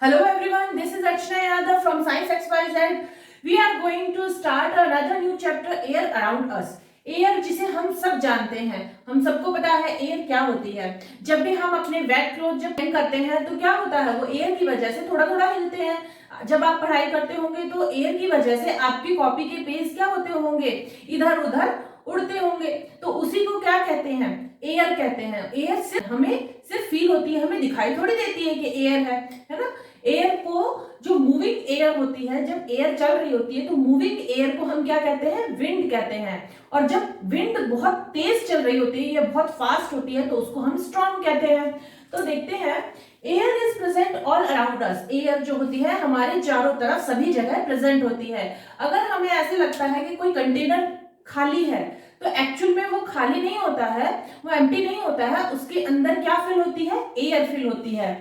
Hello everyone, this is Archana Yadav from Science XYZ. We are going to start another new chapter, Air Around Us. Air जिसे हम सब जानते हैं, हम सबको पता है एयर क्या होती है। जब भी हम अपने वेट क्लॉथ जब पहन करते हैं तो क्या होता है, वो एयर की वजह से थोड़ा थोड़ा हिलते हैं। जब आप पढ़ाई करते होंगे तो एयर की वजह से आपकी कॉपी के पेज क्या होते होंगे, इधर उधर उड़ते होंगे। तो उसी को क्या कहते हैं, एयर कहते हैं। एयर सिर्फ हमें सिर्फ फील होती है, हमें दिखाई थोड़ी देती है कि एयर है ना। एयर को जो मूविंग एयर होती है, जब एयर चल रही होती है तो मूविंग एयर को हम क्या कहते हैं, विंड कहते हैं। और जब विंड बहुत तेज चल रही होती है या बहुत फास्ट होती है तो उसको हम स्टॉर्म कहते हैं। तो देखते हैं, air is present all around us. Air जो होती है हमारे चारों तरफ सभी जगह प्रेजेंट होती है। अगर हमें ऐसे लगता है कि कोई कंटेनर खाली है तो एक्चुअल में वो खाली नहीं होता है, वो एम्प्टी नहीं होता है, उसके अंदर क्या फिल होती है, एयर फिल होती है।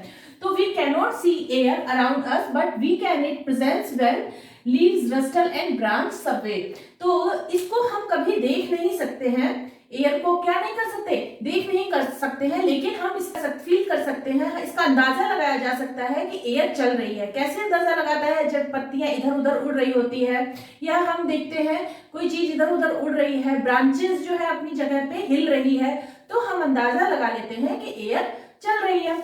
तो we cannot see air around us but we can it presents when leaves rustle and branch sway. तो इसको हम कभी देख नहीं सकते हैं, एयर को क्या नहीं कर सकते, देख नहीं कर सकते हैं, लेकिन हम इसका फील कर सकते हैं। इसका अंदाजा लगाया जा सकता है कि एयर चल रही है। कैसे अंदाजा लगाता है, जब पत्तियां इधर उधर उड़ रही होती है या हम देखते हैं कोई चीज इधर उधर उड़ रही है, ब्रांचेस जो है अपनी जगह पे हिल रही है, तो हम अंदाजा लगा लेते हैं कि एयर चल रही है।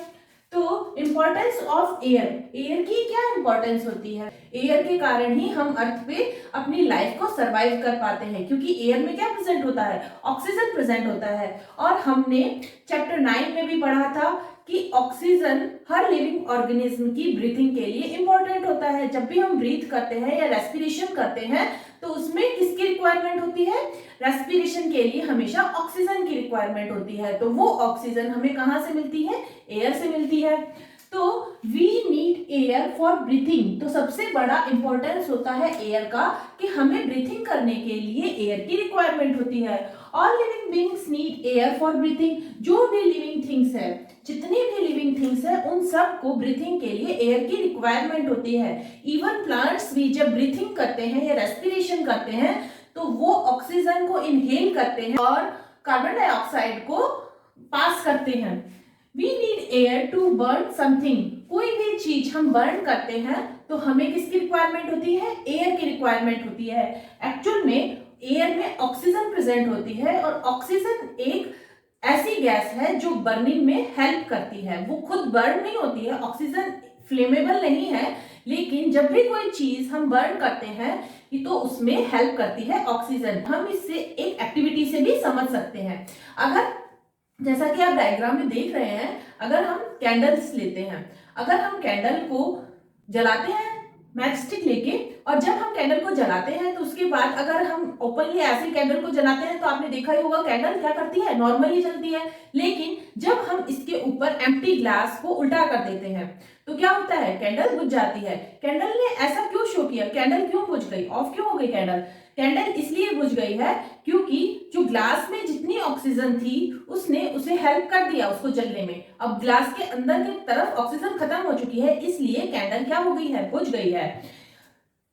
तो इंपॉर्टेंस ऑफ एयर, एयर की क्या इंपॉर्टेंस होती है, एयर के कारण ही हम अर्थ पे अपनी लाइफ को सरवाइव कर पाते हैं, क्योंकि एयर में क्या प्रेजेंट होता है, ऑक्सीजन प्रेजेंट होता है। और हमने चैप्टर 9 में भी पढ़ा था कि ऑक्सीजन हर लिविंग ऑर्गेनिज्म की ब्रीथिंग के लिए इंपॉर्टेंट होता है। जब भी हम ब्रीथ करते हैं या रेस्पिरेशन करते हैं तो उसमें किसकी रिक्वायरमेंट होती है, रेस्पिरेशन के लिए हमेशा ऑक्सीजन की रिक्वायरमेंट होती है। तो वो ऑक्सीजन हमें कहां से मिलती है, एयर से मिलती है। तो we need air for breathing. तो सबसे बड़ा इंपॉर्टेंस होता है एयर का कि हमें ब्रीथिंग करने के लिए एयर की रिक्वायरमेंट होती है। All living beings need air for breathing. जो भी लिविंग थिंग्स है, जितनी भी लिविंग थिंग्स है, उन सब को ब्रीथिंग के लिए एयर की रिक्वायरमेंट होती है। इवन प्लांट्स भी जब ब्रीथिंग करते हैं या रेस्पिरेशन करते हैं तो वो ऑक्सीजन को इनहेल करते हैं और कार्बन डाइऑक्साइड को पास करते हैं। We need air to burn something. कोई भी चीज हम बर्न करते हैं तो हमें किसकी रिक्वायरमेंट होती है, एयर की रिक्वायरमेंट होती है। एक्चुअल में एयर में ऑक्सीजन प्रेजेंट होती है और ऑक्सीजन एक ऐसी गैस है जो बर्निंग में हेल्प करती है। वो खुद बर्न नहीं होती है, ऑक्सीजन फ्लेमेबल नहीं है, लेकिन जब भी कोई चीज हम बर्न करते हैं तो उसमें हेल्प करती है ऑक्सीजन। हम इससे एक एक्टिविटी से भी समझ सकते हैं। अगर जैसा कि आप डायग्राम में देख रहे हैं, अगर हम कैंडल्स लेते हैं, अगर हम कैंडल को जलाते हैं मैच स्टिक लेके, और जब हम कैंडल को जलाते हैं तो उसके बाद अगर हम ओपनली ऐसे कैंडल को जलाते हैं तो आपने देखा ही होगा कैंडल क्या करती है, नॉर्मली जलती है। लेकिन जब हम इसके ऊपर एम्प्टी ग्लास को उल्टा कर देते हैं तो क्या होता है, कैंडल बुझ जाती है। कैंडल ने ऐसा क्यों शो किया, कैंडल क्यों बुझ गई, ऑफ क्यों हो गई कैंडल, कैंडल इसलिए बुझ गई है क्योंकि जो ग्लास में जितनी ऑक्सीजन थी उसने उसे हेल्प कर दिया उसको जलने में। अब ग्लास के अंदर की तरफ ऑक्सीजन खत्म हो चुकी है, इसलिए कैंडल क्या हो गई है, बुझ गई है।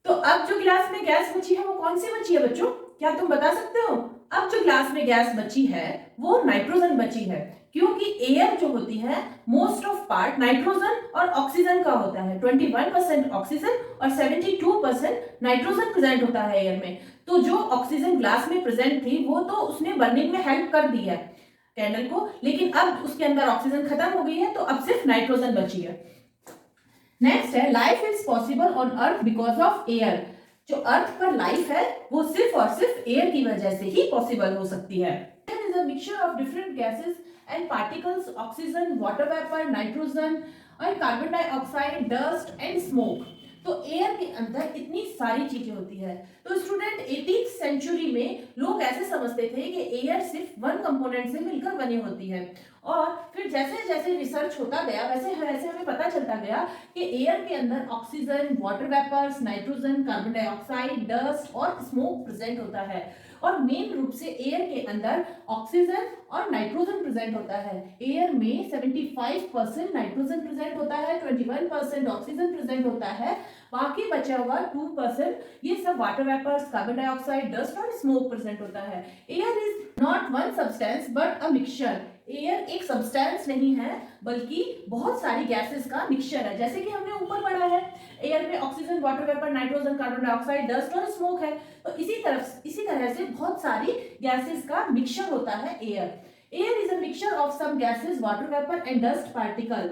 तो अब जो ग्लास में गैस बची है वो कौन सी बची है बच्चों, क्या तुम बता सकते हो। अब जो ग्लास में गैस बची है वो नाइट्रोजन बची है, क्योंकि एयर जो होती है मोस्ट ऑफ पार्ट नाइट्रोजन और ऑक्सीजन का होता है। 21% ऑक्सीजन और 72% नाइट्रोजन प्रेजेंट होता है एयर में। तो जो ऑक्सीजन ग्लास में प्रेजेंट थी वो तो उसने बर्निंग में हेल्प कर दी है कैंडल को, लेकिन अब उसके अंदर ऑक्सीजन खत्म हो गई है तो अब सिर्फ नाइट्रोजन बची है। नेक्स्ट है, life is possible on earth because of air. जो अर्थ पर लाइफ है वो सिर्फ और सिर्फ एयर की वजह से ही पॉसिबल हो सकती है। Air is a mixture of different gases and particles, oxygen, water vapor, nitrogen और carbon dioxide, dust and smoke. तो एयर के अंदर इतनी सारी चीजें होती है। तो स्टूडेंट 18th सेंचुरी में लोग ऐसे समझते थे कि एयर सिर्फ वन कंपोनेंट से मिलकर बनी होती है, और फिर जैसे जैसे रिसर्च होता गया वैसे वैसे हमें पता चलता गया कि एयर के अंदर oxygen, water vapours, nitrogen, carbon dioxide, dust और स्मोक प्रेजेंट होता है। और मेन रूप से एयर के अंदर ऑक्सीजन और नाइट्रोजन प्रेजेंट होता है। एयर में 75% नाइट्रोजन प्रेजेंट होता है, 21% ऑक्सीजन प्रेजेंट होता है, बाकी बचा हुआ 2% ये सब water vapours, carbon dioxide, dust और स्मोक प्रेजेंट होता है। Air is not one substance but a mixture. Air एक सब्सटेंस नहीं है बल्कि बहुत सारी गैसेस का मिक्सचर है। जैसे कि हमने ऊपर पढ़ा है एयर में oxygen, water vapour, nitrogen, carbon dioxide, dust और स्मोक है। तो इसी तरह से बहुत सारी गैसेस का मिक्सचर होता है air. Air is a mixture of some gases, water vapour and dust particle.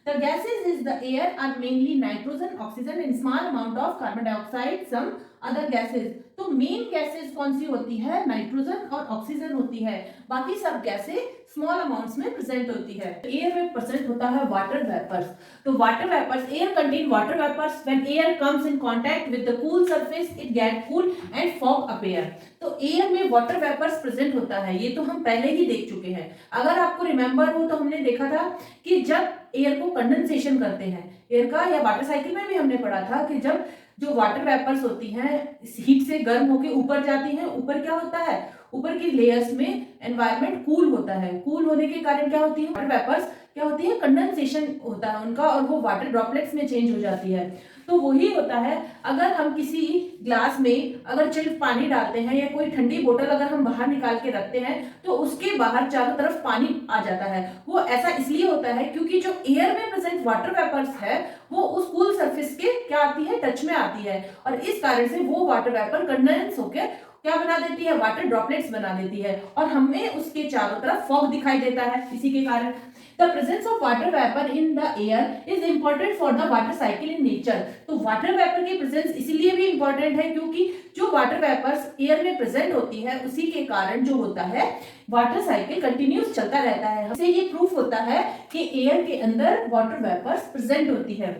The gases is the air are mainly nitrogen, oxygen and small amount of carbon dioxide, some other gases। तो main gases कौन सी होती है? Nitrogen और oxygen होती है, बाकी सब gases small amounts में प्रेजेंट होती है। एयर में प्रेजेंट होता है वाटर वेपर्स। तो water vapours, air contain water vapours, when air comes in contact with the cool surface it get cool and fog appear. तो एयर में वाटर वेपर्स प्रेजेंट होता है, ये तो हम पहले ही देख चुके हैं। अगर आपको रिमेंबर हो तो हमने देखा था कि जब एयर को कंडेंसेशन करते हैं, एयर का, या वाटर साइकिल में भी हमने पढ़ा था कि जब जो वाटर वेपर्स होती हैं हीट से गर्म होके ऊपर जाती हैं, ऊपर क्या होता है, ऊपर की लेयर्स में एनवायरनमेंट कूल होता है। कूल होने के कारण क्या होती है, वाटर वेपर्स क्या होती है, कंडेंसेशन होता है उनका और वो वाटर ड्रॉपलेट्स में चेंज हो जाती है। तो वही होता है, अगर हम किसी ग्लास में अगर चिल्ड पानी डालते हैं या कोई ठंडी बोतल अगर हम बाहर निकाल के रखते हैं तो उसके बाहर चारों तरफ पानी आ जाता है। वो ऐसा इसलिए होता है क्योंकि जो एयर में प्रेजेंट वाटर वेपर्स है वो उस कूल सरफेस के क्या आती है, टच में आती है, और इस कारण से वो वाटर वेपर कंडेंस होकर क्या बना देती है, वाटर ड्रॉपलेट्स बना देती है, और हमें उसके चारों तरफ फॉग दिखाई देता है इसी के कारण। The presence of water vapor in the air is important for the water cycle in nature। तो वाटर वेपर की प्रेजेंस इसीलिए भी इंपॉर्टेंट है क्योंकि जो वाटर वेपर्स एयर में प्रेजेंट होती है उसी के कारण जो होता है वाटर साइकिल कंटिन्यूस चलता रहता है। इससे ये प्रूफ होता है कि एयर के अंदर वाटर वेपर्स प्रेजेंट होती है।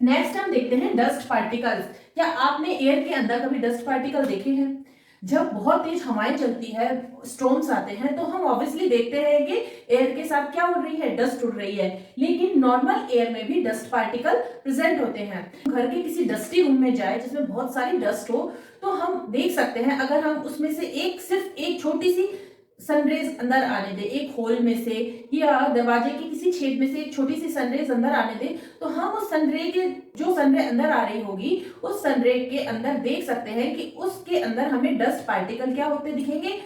नेक्स्ट हम देखते हैं डस्ट पार्टिकल्स। क्या आपने एयर के अंदर कभी डस्ट पार्टिकल देखे हैं? जब बहुत तेज हवाएं चलती है, स्टॉर्म्स आते हैं, तो हम ऑब्वियसली देखते हैं कि एयर के साथ क्या उड़ रही है, डस्ट उड़ रही है। लेकिन नॉर्मल एयर में भी डस्ट पार्टिकल प्रेजेंट होते हैं। घर के किसी डस्टी रूम में जाए जिसमें बहुत सारी डस्ट हो तो हम देख सकते हैं, अगर हम उसमें से सिर्फ एक छोटी सी सनरेज अंदर आने दे, एक होल में से या दरवाजे के किसी छेद में से एक छोटी सी सनरेज अंदर आने दे, तो हम उस सनरे के जो सनरे अंदर आ रही होगी उस सनरे के अंदर देख सकते हैं कि उसके अंदर हमें डस्ट पार्टिकल क्या होते दिखेंगे,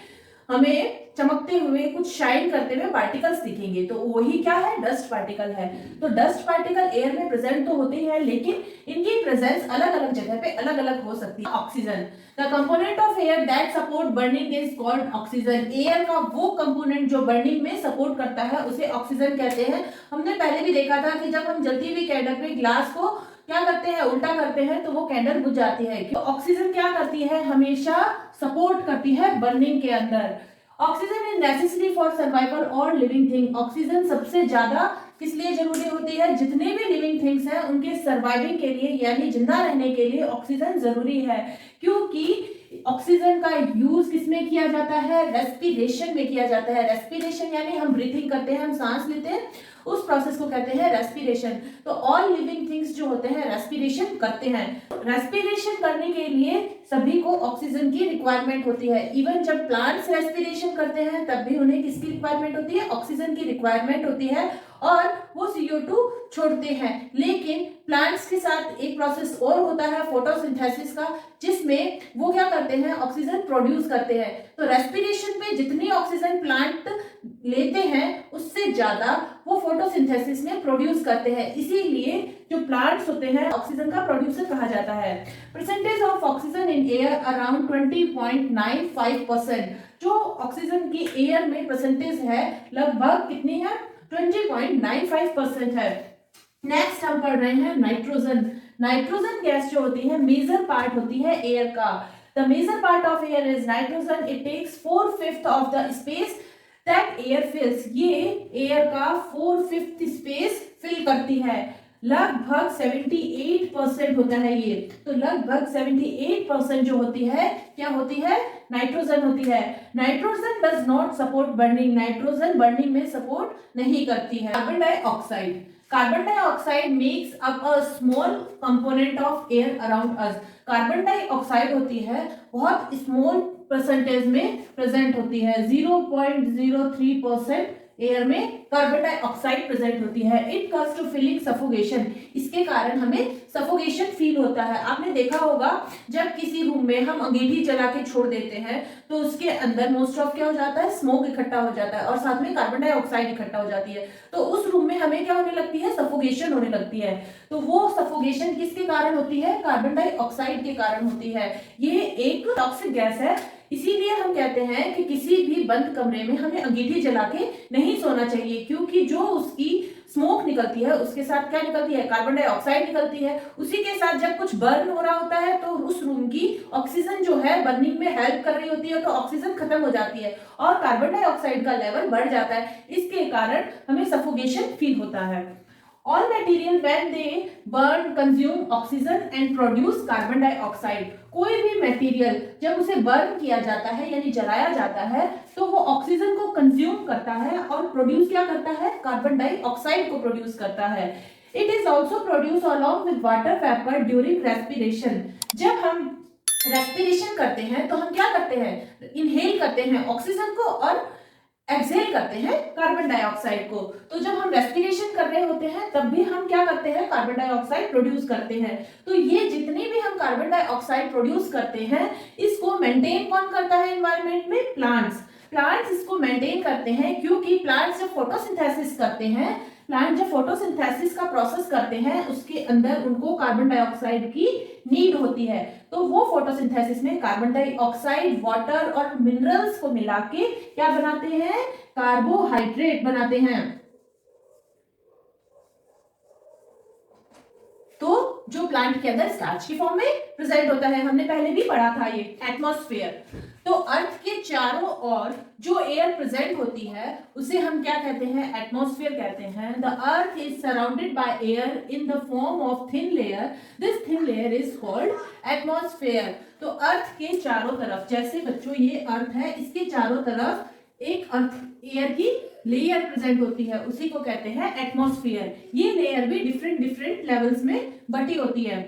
हमें चमकते हुए, कुछ शाइन करते हुए पार्टिकल्स दिखेंगे। तो वही क्या है, डस्ट पार्टिकल है। तो डस्ट पार्टिकल एयर में प्रेजेंट तो होते हैं लेकिन इनकी प्रेजेंस अलग अलग जगह पे अलग अलग हो सकती है। Oxygen, the component of air that support burning is called oxygen. Air का वो कंपोनेंट जो बर्निंग में सपोर्ट करता है उसे ऑक्सीजन कहते हैं। हमने पहले भी देखा था कि जब हम जलती हुई कैंडल पे ग्लास को क्या करते हैं, उल्टा करते हैं तो वो कैंडल बुझ जाती है। तो ऑक्सीजन क्या करती है, हमेशा सपोर्ट करती है बर्निंग के अंदर। Oxygen is necessary for survival और लिविंग थिंग। ऑक्सीजन सबसे ज्यादा किस लिए जरूरी होती है, जितने भी लिविंग थिंग्स हैं उनके सर्वाइविंग के लिए यानी जिंदा रहने के लिए ऑक्सीजन जरूरी है। क्योंकि ऑक्सीजन का यूज किसमें किया जाता है, रेस्पिरेशन में किया जाता है। रेस्पिरेशन यानी हम ब्रीथिंग करते हैं, हम सांस लेते हैं, उस प्रोसेस को कहते हैं रेस्पिरेशन। तो ऑल लिविंग थिंग्स जो होते हैं रेस्पिरेशन करते हैं। रेस्पिरेशन करने के लिए सभी को ऑक्सीजन की रिक्वायरमेंट होती है। इवन जब प्लांट्स रेस्पिरेशन करते हैं तब भी उन्हें किसकी रिक्वायरमेंट होती है, ऑक्सीजन की रिक्वायरमेंट होती है, और वो CO2 छोड़ते हैं। लेकिन प्लांट्स के साथ एक प्रोसेस और होता है फोटोसिंथेसिस का, जिसमें वो क्या करते हैं, ऑक्सीजन प्रोड्यूस करते हैं। तो रेस्पिरेशन में जितनी ऑक्सीजन प्लांट लेते हैं उससे ज्यादा वो फोटोसिंथेसिस में प्रोड्यूस करते हैं। इसीलिए जो प्लांट्स होते हैं ऑक्सीजन का प्रोड्यूसर कहा जाता है। Percentage of oxygen in air around 20.95%। जो ऑक्सीजन की एयर में परसेंटेज है लगभग कितनी है, 20.95% है। नेक्स्ट हम पढ़ रहे हैं नाइट्रोजन। नाइट्रोजन गैस जो होती है मेजर पार्ट होती है एयर का। The major part of air is nitrogen. It takes 4/5 of the space that air fills. ये एयर का 4/5 स्पेस फिल करती है। लगभग 78% होता है ये। तो लगभग 78% जो होती है क्या होती है, नाइट्रोजन होती है। Nitrogen does not support burning. Nitrogen burning में सपोर्ट नहीं करती है। Carbon dioxide. Carbon dioxide makes up a small component of air around us. Carbon dioxide होती है बहुत स्मॉल परसेंटेज में प्रेजेंट होती है, 0.03% एयर में कार्बन डाइऑक्साइड प्रेजेंट होती है। It cause to feeling suffocation, इसके कारण हमें सफोकेशन फील होता है। आपने देखा होगा जब किसी रूम में हम अंगीठी जला के छोड़ देते हैं तो उसके अंदर मोस्ट ऑफ क्या हो जाता है, स्मोक इकट्ठा हो जाता है और साथ में कार्बन डाइऑक्साइड इकट्ठा हो जाती है। तो उस रूम में हमें क्या होने लगती है, सफोकेशन होने लगती है। तो वो सफोकेशन किसके कारण होती है, कार्बन डाइऑक्साइड के कारण होती है। ये एक टॉक्सिक गैस है, इसीलिए हम कहते हैं कि किसी भी बंद कमरे में हमें अंगीठी जला के नहीं सोना चाहिए, क्योंकि जो उसकी स्मोक निकलती है उसके साथ क्या निकलती है, कार्बन डाइऑक्साइड निकलती है। उसी के साथ जब कुछ बर्न हो रहा होता है तो उस रूम की ऑक्सीजन जो है बर्निंग में हेल्प कर रही होती है, तो ऑक्सीजन खत्म हो जाती है और कार्बन डाइऑक्साइड का लेवल बढ़ जाता है। इसके कारण हमें सफोकेशन फील होता है। All material when they burn consume oxygen and produce carbon dioxide। कोई भी मटेरियल जब उसे बर्न किया जाता है यानी जलाया जाता है तो वो ऑक्सीजन को कंज्यूम करता है और प्रोड्यूस क्या करता है, कार्बन डाइऑक्साइड को प्रोड्यूस करता है। It is also produce along with water vapour during respiration. जब हम रेस्पिरेशन करते हैं तो हम क्या करते हैं, इनहेल करते हैं ऑक्सीजन को और एक्सहेल करते हैं कार्बन डाइऑक्साइड को। तो जब हम रेस्पिरेशन कर रहे होते हैं तब भी हम क्या करते हैं, कार्बन डाइऑक्साइड प्रोड्यूस करते हैं। तो ये जितने भी हम कार्बन डाइऑक्साइड प्रोड्यूस करते हैं इसको मेंटेन कौन करता है एनवायरनमेंट में, प्लांट्स इसको मेंटेन करते हैं, क्योंकि प्लांट्स जब फोटोसिंथेसिस करते हैं, प्लांट जब फोटोसिंथेसिस का प्रोसेस करते हैं उसके अंदर उनको कार्बन डाइऑक्साइड की नीड होती है। तो वो फोटोसिंथेसिस में कार्बन डाइऑक्साइड, वाटर और मिनरल्स को मिला के क्या बनाते हैं, कार्बोहाइड्रेट बनाते हैं। तो जो प्लांट के अंदर स्टार्च की फॉर्म में प्रेजेंट होता है, हमने पहले भी पढ़ा था ये एटमॉस्फेयर। तो अर्थ के चारों ओर जो एयर प्रेजेंट होती है उसे हम क्या कहते हैं, एटमॉस्फेयर कहते हैं। The earth is surrounded by air in the form of thin layer, this thin layer is called atmosphere. तो अर्थ के चारों तरफ, जैसे बच्चों ये अर्थ है, इसके चारों तरफ एक अर्थ एयर की लेयर प्रेजेंट होती है, उसी को कहते हैं एटमॉस्फेयर। ये लेयर भी डिफरेंट लेवल्स में बटी होती है।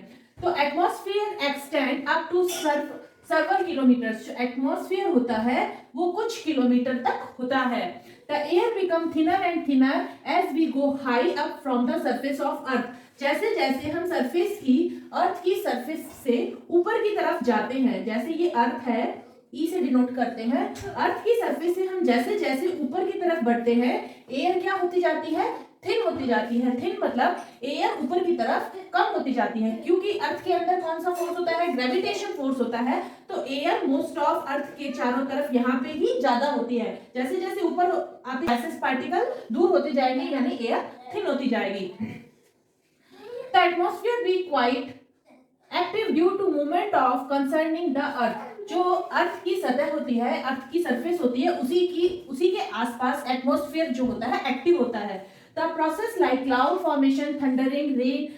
तो atmosphere extend up to several kilometres. जो एटमॉस्फेयर होता है वो कुछ किलोमीटर तक होता है। The air become thinner and thinner as we go high up from the surface of earth. जैसे जैसे हम सरफेस की, अर्थ की सरफेस से ऊपर की तरफ जाते हैं, जैसे ये अर्थ है, ई से डिनोट करते हैं, अर्थ की सरफेस से हम जैसे जैसे ऊपर की तरफ बढ़ते हैं एयर क्या होती जाती है, थिन होती जाती है। थिन मतलब एयर ऊपर की तरफ कम होती जाती है, क्योंकि अर्थ के अंदर कौन सा फोर्स होता है, ग्रेविटेशन फोर्स होता है। तो एयर मोस्ट ऑफ अर्थ के चारों तरफ यहाँ पे ही ज्यादा होती है। जैसे जैसे ऊपर आते गैसेस पार्टिकल दूर होते जाएंगे यानी एयर थिन होती जाएगी। The atmosphere be quite active due to movement of concerning the earth. जो अर्थ की सतह होती है, अर्थ की सरफेस होती है, उसी के आसपास एटमॉस्फेयर जो होता है एक्टिव होता है। The process like cloud formation, thundering, rain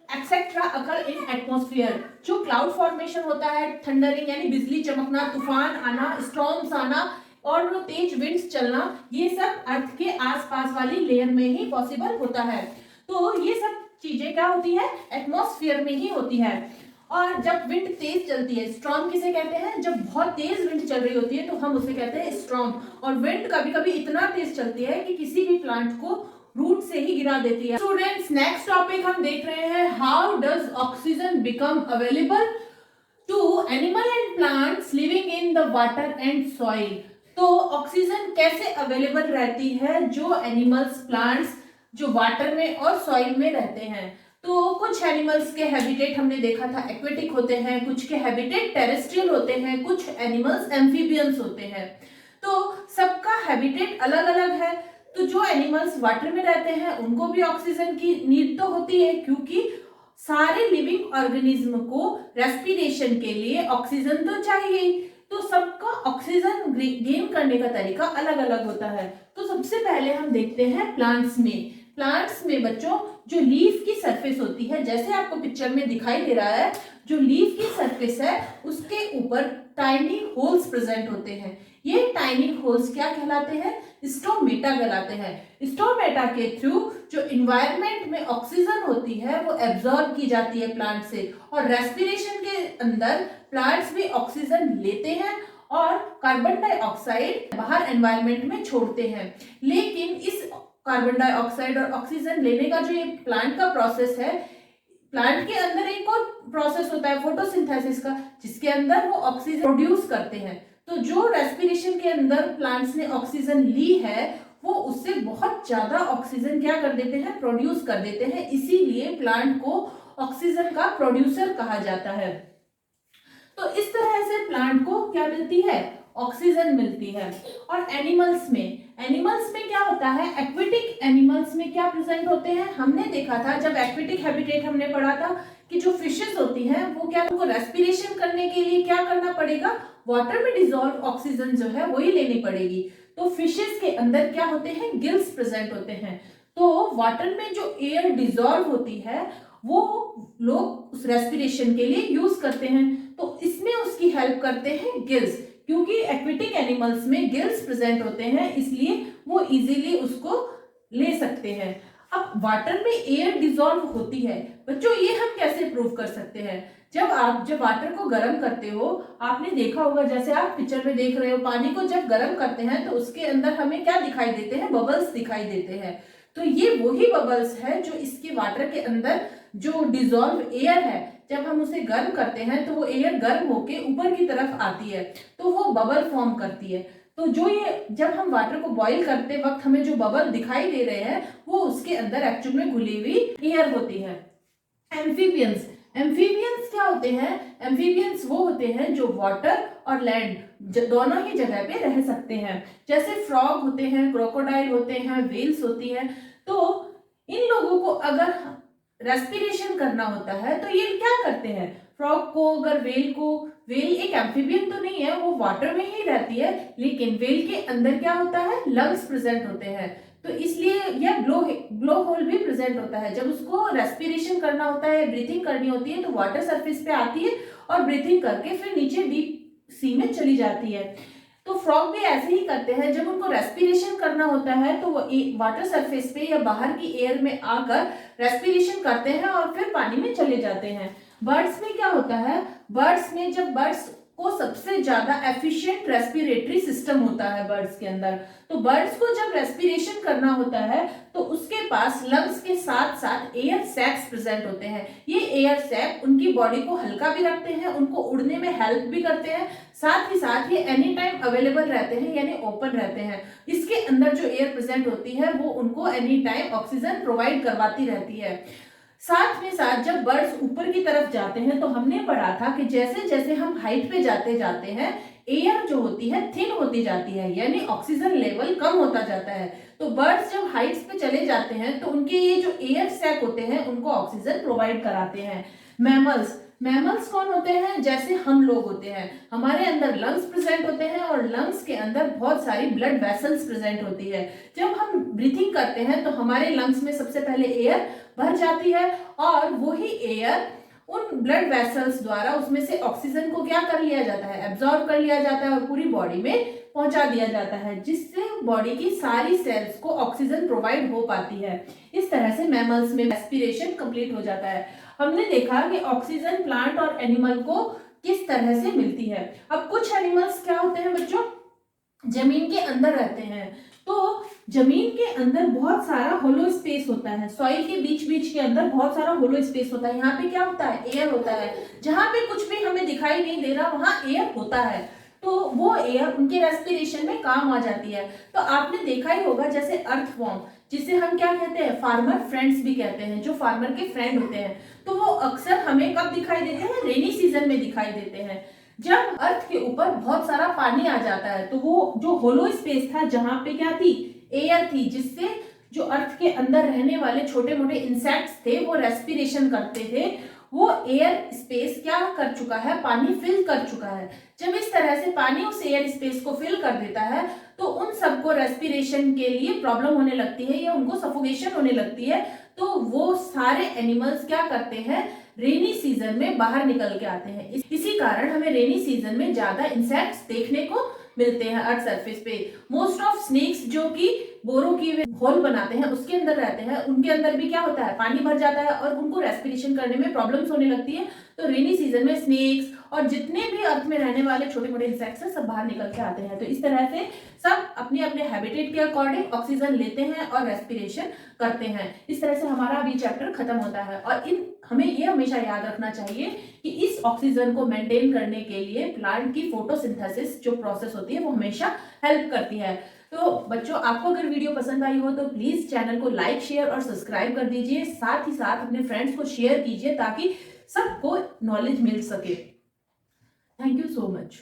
etcetera occur in atmosphere. जो क्लाउड फॉर्मेशन होता है, थंडरिंग यानी बिजली चमकना, तूफान आना, स्टॉर्म्स आना और तेज विंड्स चलना, ये सब अर्थ के आसपास वाली लेयर में ही पॉसिबल होता है। तो ये सब चीजें क्या होती है, एटमॉस्फेयर में ही होती है। और जब विंड तेज चलती है, स्टॉर्म किसे कहते हैं, जब बहुत तेज विंड चल रही होती है तो हम उसे कहते हैं स्टॉर्म। और विंड कभी कभी इतना तेज चलती है कि किसी भी प्लांट को रूट से ही गिरा देती है। स्टूडेंट्स, नेक्स्ट टॉपिक हम देख रहे हैं, how does oxygen become available to animal and plants living in the water and soil. तो ऑक्सीजन कैसे अवेलेबल रहती है जो एनिमल्स, प्लांट्स जो वाटर में और सॉइल में रहते हैं। तो कुछ एनिमल्स के हैबिटेट हमने देखा था एक्वेटिक होते हैं, कुछ के हैबिटेट टेरेस्ट्रियल होते हैं, कुछ एनिमल्स एम्फीबियंस होते हैं। तो सबका हैबिटेट अलग अलग है। तो जो एनिमल्स वाटर में रहते हैं उनको भी ऑक्सीजन की नीड तो होती है, क्योंकि सारे लिविंग ऑर्गेनिज्म को रेस्पिरेशन के लिए ऑक्सीजन तो चाहिए। तो सबका ऑक्सीजन गेन करने का तरीका अलग अलग होता है। तो सबसे पहले हम देखते हैं प्लांट्स में बच्चों जो लीफ की सरफेस होती है, जैसे आपको पिक्चर में दिखाई दे रहा है, जो लीफ की सरफेस है उसके ऊपर टाइनी होल्स प्रेजेंट होते हैं। ये टाइनी होल्स क्या कहलाते हैं, स्टोमेटा कहलाते हैं। स्टोमेटा के थ्रू जो इन्वायरमेंट में ऑक्सीजन होती है वो एब्जॉर्ब की जाती है प्लांट से, और रेस्पिरेशन के अंदर प्लांट्स भी ऑक्सीजन लेते हैं और कार्बन डाइऑक्साइड बाहर एनवायरनमेंट में छोड़ते हैं। लेकिन इस कार्बन डाइऑक्साइड और ऑक्सीजन लेने का जो ये प्लांट का प्रोसेस है, प्लांट के अंदर एक और प्रोसेस होता है फोटोसिंथेसिस का, जिसके अंदर वो ऑक्सीजन प्रोड्यूस करते हैं। तो जो रेस्पिरेशन के अंदर प्लांट्स ने ऑक्सीजन ली है वो उससे बहुत ज्यादा ऑक्सीजन क्या कर देते हैं, प्रोड्यूस कर देते हैं। इसीलिए प्लांट को ऑक्सीजन का प्रोड्यूसर कहा जाता है। तो इस तरह से प्लांट को क्या मिलती है, ऑक्सीजन मिलती है। और एनिमल्स में क्या होता है, एक्वेटिक एनिमल्स में क्या प्रेजेंट होते हैं, हमने देखा था जब एक्वेटिक हैबिटेट हमने पढ़ा था कि जो फिशेस होती हैं वो क्या, उनको रेस्पिरेशन करने के लिए क्या करना पड़ेगा, वाटर में डिसॉल्व ऑक्सीजन जो है वही लेनी पड़ेगी। तो फिशेस के अंदर क्या होते हैं, गिल्स प्रेजेंट होते हैं। तो वाटर में जो एयर डिसॉल्व होती है वो लोग उस रेस्पिरेशन के लिए यूज करते हैं। तो इसमें उसकी हेल्प करते हैं गिल्स, क्योंकि एक्वेटिक एनिमल्स में गिल्स प्रेजेंट होते हैं इसलिए वो इजीली उसको ले सकते हैं। अब वाटर में एयर डिसॉल्व होती है बच्चों, ये हम कैसे प्रूव कर सकते हैं, जब वाटर को गर्म करते हो, आपने देखा होगा जैसे आप पिक्चर में देख रहे हो, पानी को जब गर्म करते हैं तो उसके अंदर हमें क्या दिखाई देते हैं, बबल्स दिखाई देते हैं। तो ये वही बबल्स है जो इसके वाटर के अंदर जो डिसॉल्व एयर है, जब हम उसे गर्म करते हैं तो वो एयर गर्म होके ऊपर की तरफ आती है तो वो बबल फॉर्म करती है। तो जो ये जब हम वाटर को बॉईल करते वक्त हमें जो बबल दिखाई दे रहे हैं वो उसके अंदर एक्चुअल में घुली हुई एयर होती है। एम्फीबियंस क्या होते हैं, एम्फीबियंस वो होते हैं जो वाटर और लैंड दोनों ही जगह पे रह सकते हैं। जैसे फ्रॉग होते हैं, क्रोकोडाइल होते हैं, वेल्स होती है। तो इन लोगों को अगर रेस्पिरेशन करना होता है तो ये क्या करते हैं, फ्रॉग को अगर वेल एक एम्फीबियन तो नहीं है, वो वाटर में ही रहती है, लेकिन वेल के अंदर क्या होता है, लंग्स प्रेजेंट होते हैं। तो इसलिए यह ब्लो होल भी प्रेजेंट होता है। जब उसको रेस्पिरेशन करना होता है, ब्रीथिंग करनी होती है तो वाटर सरफेस पे आती है और ब्रीथिंग करके फिर नीचे डीप सी में चली जाती है। तो फ्रॉग भी ऐसे ही करते हैं, जब उनको रेस्पिरेशन करना होता है तो वो वाटर सरफेस पे या बाहर की एयर में आकर रेस्पिरेशन करते हैं और फिर पानी में चले जाते हैं। बर्ड्स में क्या होता है, जब बर्ड्स को सबसे ज्यादा एफिशिएंट रेस्पिरेटरी सिस्टम होता है बर्ड्स के अंदर, तो बर्ड्स को जब रेस्पिरेशन करना होता है तो उसके पास लंग्स के साथ साथ एयर सैक्स प्रेजेंट होते हैं। ये एयर सैक उनकी बॉडी को हल्का भी रखते हैं, उनको उड़ने में हेल्प भी करते हैं, साथ ही साथ ये एनी टाइम अवेलेबल रहते हैं यानी ओपन रहते हैं। इसके अंदर जो एयर प्रेजेंट होती है वो उनको एनी टाइम ऑक्सीजन प्रोवाइड करवाती रहती है। साथ में साथ जब बर्ड्स ऊपर की तरफ जाते हैं तो हमने पढ़ा था कि जैसे जैसे हम हाइट पे जाते हैं एयर जो होती है थिन होती जाती है, यानी ऑक्सीजन लेवल कम होता जाता है। तो बर्ड्स जब हाइट्स पे चले जाते हैं तो उनके ये जो एयर सैक होते हैं उनको ऑक्सीजन प्रोवाइड कराते हैं। मैमल्स कौन होते हैं, जैसे हम लोग होते हैं, हमारे अंदर लंग्स प्रेजेंट होते हैं और लंग्स के अंदर बहुत सारी ब्लड वेसल्स प्रेजेंट होती है। जब हम ब्रीथिंग करते हैं तो हमारे लंग्स में सबसे पहले एयर भर जाती है और वही एयर उन ब्लड वेसल्स द्वारा उसमें से ऑक्सीजन को क्या कर लिया जाता है, एब्जॉर्ब कर लिया जाता है और पूरी बॉडी में पहुंचा दिया जाता है, जिससे बॉडी की सारी सेल्स को ऑक्सीजन प्रोवाइड हो पाती है। इस तरह से मैमल्स में रेस्पिरेशन कंप्लीट हो जाता है। हमने देखा कि ऑक्सीजन प्लांट और एनिमल को किस तरह से मिलती है। अब कुछ एनिमल्स क्या होते हैं बच्चों, जमीन के अंदर रहते हैं। तो जमीन के अंदर बहुत सारा होलो स्पेस होता है, सॉइल के बीच बीच के अंदर बहुत सारा होलो स्पेस होता है। यहाँ पे क्या होता है, एयर होता है। जहाँ पे कुछ भी हमें दिखाई नहीं दे रहा वहां एयर होता है, तो वो एयर उनके रेस्पिरेशन में काम आ जाती है। तो आपने देखा ही होगा जैसे अर्थवॉर्म, जिसे हम क्या कहते हैं, फार्मर फ्रेंड्स भी कहते हैं, जो फार्मर के फ्रेंड होते हैं, तो वो अक्सर हमें कब दिखाई देते हैं, रेनी सीजन में दिखाई देते हैं। जब अर्थ के ऊपर बहुत सारा पानी आ जाता है तो वो जो होलो स्पेस था जहां पे क्या थी, एयर थी, जिससे जो अर्थ के अंदर रहने वाले छोटे मोटे इंसेक्ट्स थे वो रेस्पिरेशन करते थे, वो एयर स्पेस क्या कर चुका है, पानी फिल कर चुका है। जब इस तरह से पानी उस एयर स्पेस को फिल कर देता है तो उन सबको रेस्पिरेशन के लिए प्रॉब्लम होने लगती है या उनको सफोकेशन होने लगती है। तो वो सारे एनिमल्स क्या करते हैं, रेनी सीजन में बाहर निकल के आते हैं। इसी कारण हमें रेनी सीजन में ज्यादा इंसेक्ट्स देखने को मिलते हैं अर्थ सरफेस पे। मोस्ट ऑफ स्नेक्स जो कि बोरों की होल बनाते हैं उसके अंदर रहते हैं, उनके अंदर भी क्या होता है, पानी भर जाता है और उनको रेस्पिरेशन करने में प्रॉब्लम्स होने लगती है। तो रेनी सीजन में स्नेक्स और जितने भी अर्थ में रहने वाले छोटे मोटे इंसेक्ट्स हैं सब बाहर निकल के आते हैं। तो इस तरह से सब अपने अपने हैबिटेट के अकॉर्डिंग ऑक्सीजन लेते हैं और रेस्पिरेशन करते हैं। इस तरह से हमारा अभी चैप्टर खत्म होता है। और हमें ये हमेशा याद रखना चाहिए कि इस ऑक्सीजन को मेंटेन करने के लिए प्लांट की फोटोसिंथेसिस जो प्रोसेस होती है वो हमेशा हेल्प करती है। तो बच्चों, आपको अगर वीडियो पसंद आई हो तो प्लीज चैनल को लाइक, शेयर और सब्सक्राइब कर दीजिए। साथ ही साथ अपने फ्रेंड्स को शेयर कीजिए ताकि सबको नॉलेज मिल सके। Thank you so much.